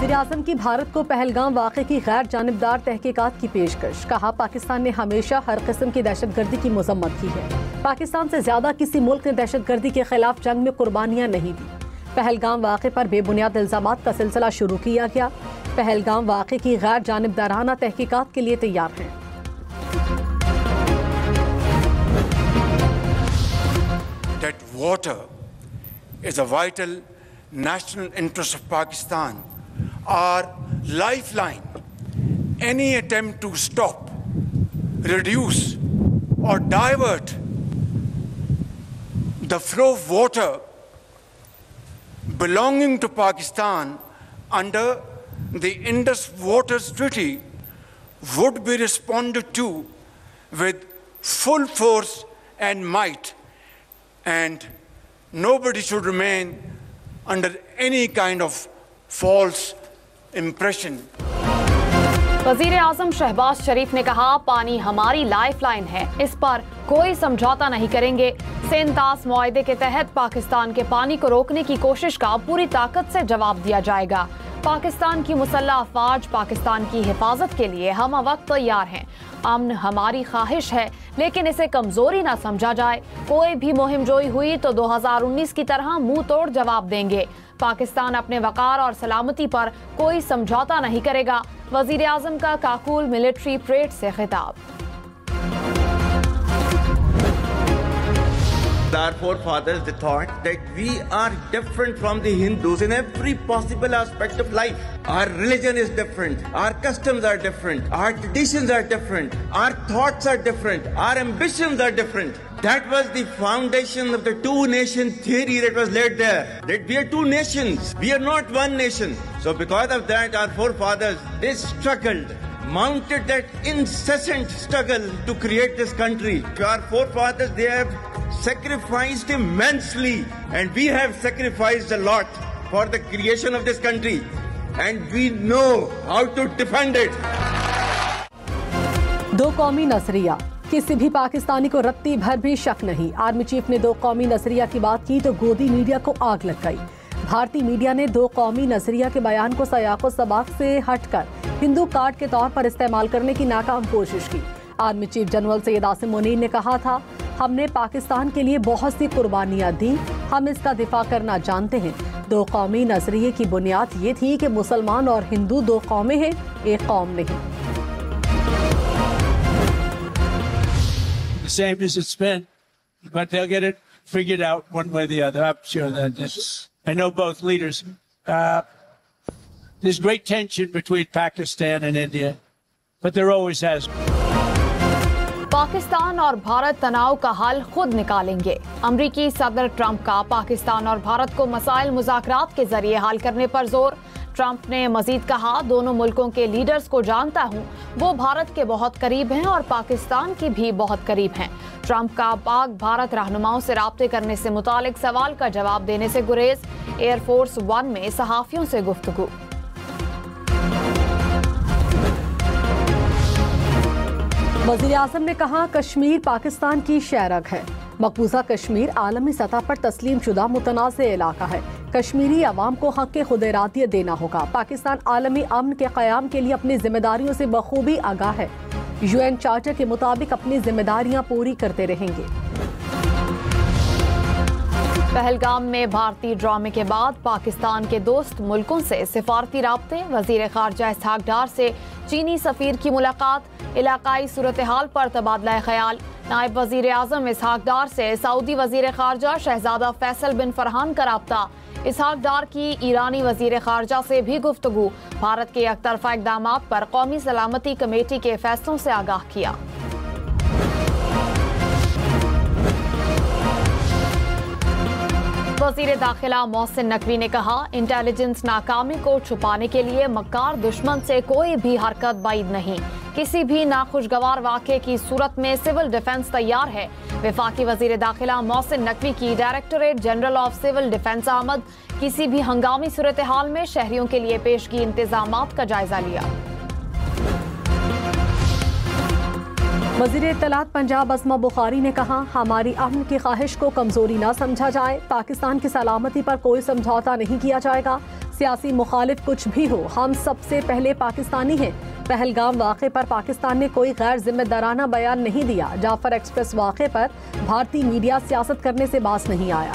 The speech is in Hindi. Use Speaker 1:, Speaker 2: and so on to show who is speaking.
Speaker 1: वज़ीर-ए-आज़म की भारत को पहलगाम वाक़े की गैर जानिबदार तहकीकात की पेशकश। कहा, पाकिस्तान ने हमेशा हर किस्म की दहशतगर्दी की मज़म्मत की है। पाकिस्तान से ज़्यादा किसी मुल्क ने दहशतगर्दी के खिलाफ जंग में कुर्बानियाँ नहीं दी। पहलगाम वाक़े पर बेबुनियाद इल्ज़ामात का सिलसिला शुरू किया गया। पहलगाम वाक़े की गैर जानिबदाराना तहकीकात के लिए तैयार हैं।
Speaker 2: That water is a vital national interest of Pakistan, our lifeline. Any attempt to stop, reduce or divert the flow of water belonging to Pakistan under the Indus Waters Treaty would be responded to with full force and might, and nobody should remain under any kind of false impression.
Speaker 3: वज़ीर आज़म शहबाज शरीफ ने कहा, पानी हमारी लाइफलाइन है, इस पर कोई समझौता नहीं करेंगे। सेंतास मुआहदे के तहत पाकिस्तान के पानी को रोकने की कोशिश का पूरी ताकत से जवाब दिया जाएगा। पाकिस्तान की मुसल्लह अफवाज पाकिस्तान की हिफाजत के लिए हम वक्त तैयार हैं। अमन हमारी ख्वाहिश है, लेकिन इसे कमजोरी ना समझा जाए। कोई भी मुहिम जोई हुई तो 2019 की तरह मुंह तोड़ जवाब देंगे। पाकिस्तान अपने वकार और सलामती पर कोई समझौता नहीं करेगा। वज़ीर आज़म का काकुल मिलिट्री परेड से खिताब।
Speaker 4: Our forefathers, they thought that we are different from the Hindus in every possible aspect of life. Our religion is different, our customs are different, our traditions are different, our thoughts are different, our ambitions are different. That was the foundation of the two-nation theory that was laid there. That we are two nations, we are not one nation. So because of that, our forefathers, they struggled, mounted that incessant struggle to create this country. Our forefathers, they have sacrificed immensely, and we have sacrificed a lot for the creation of this country, and we know how to defend it.
Speaker 1: दो कौमी नजरिया, किसी भी पाकिस्तानी को रत्ती भर भी शक नहीं। आर्मी चीफ ने दो कौमी नजरिया की बात की तो गोदी मीडिया को आग लग गई। भारतीय मीडिया ने दो कौमी नजरिया के बयान को सयाको सबाक से हटकर हिंदू कार्ड के तौर पर इस्तेमाल करने की नाकाम कोशिश की। Army chief general Syed Asim Munir ने कहा था, हमने पाकिस्तान के लिए बहुत सी कुर्बानियां दी, हम इसका दिफा करना जानते हैं। दो कौमी नजरिए की बुनियाद ये थी कि मुसलमान और हिंदू दो कौमें हैं, एक कौम नहीं।
Speaker 5: The same as it's been, but they'll get it figured out one way or the other. I'm sure that I know both leaders. There's great tension between Pakistan and India, but there always has been.
Speaker 3: Pakistan और भारत तनाव का हल खुद निकालेंगे। अमरीकी सदर ट्रंप का पाकिस्तान और भारत को मसाइल मुज़ाकरात के जरिए हल करने पर जोर। ट्रंप ने मजीद कहा, दोनों मुल्कों के लीडर्स को जानता हूं, वो भारत के बहुत करीब हैं और पाकिस्तान की भी बहुत करीब हैं। ट्रंप का पाक भारत रहनुमाओं से राब्ते करने से मुतालिक सवाल का जवाब देने से गुरेज। एयरफोर्स वन में सहाफियों से गुफ्तगू।
Speaker 1: वज़ीर आज़म ने कहा, कश्मीर पाकिस्तान की शहरग है। मकबूजा कश्मीर आलमी सतह पर तस्लीम शुदा मुतनाज़ इलाका है। कश्मीरी अवाम को हक़ खुद इरादियत देना होगा। पाकिस्तान आलमी अमन के क़याम के लिए अपनी जिम्मेदारियों से बखूबी आगाह है। UN चार्टर के मुताबिक अपनी जिम्मेदारियां पूरी करते रहेंगे।
Speaker 3: पहलगाम में भारतीय ड्रामे के बाद पाकिस्तान के दोस्त मुल्कों से सिफारती राब्ते। वज़ीर ख़ारजा इसहाक डार से चीनी सफ़ीर की मुलाकात। इलाकाई सूरत हाल पर तबादला ख्याल। नायब वज़ीर आज़म इसहाक डार से सऊदी वज़ीर ख़ारजा शहजादा फैसल बिन फरहान का राब्ता। इसहाक डार की ईरानी वज़ीर ख़ारजा से भी गुफ्तगू। भारत के एकतरफा इक़दामात पर कौमी सलामती कमेटी के फैसलों से आगाह किया। वज़ीर दाखिला मोहसिन नकवी ने कहा, इंटेलिजेंस नाकामी को छुपाने के लिए मक्कार दुश्मन से कोई भी हरकत बाइद नहीं। किसी भी नाखुशगवार वाक़े की सूरत में सिविल डिफेंस तैयार है। वफाकी वज़ीर दाखिला मोहसिन नकवी की directorate general of civil defence आमद। किसी भी हंगामी सूरत हाल में शहरियों के लिए पेशगी इंतजामात का जायजा लिया।
Speaker 1: वज़ीर इत्तलात पंजाब अस्मा बुखारी ने कहा, हमारी अमन की ख्वाहिश को कमजोरी न समझा जाए। पाकिस्तान की सलामती पर कोई समझौता नहीं किया जाएगा। सियासी मुखालिफ कुछ भी हो, हम सबसे पहले पाकिस्तानी हैं। पहलगाम वाक़े पर पाकिस्तान ने कोई गैर जिम्मेदाराना बयान नहीं दिया। जाफर एक्सप्रेस वाक़े पर भारतीय मीडिया सियासत करने से बाज नहीं आया।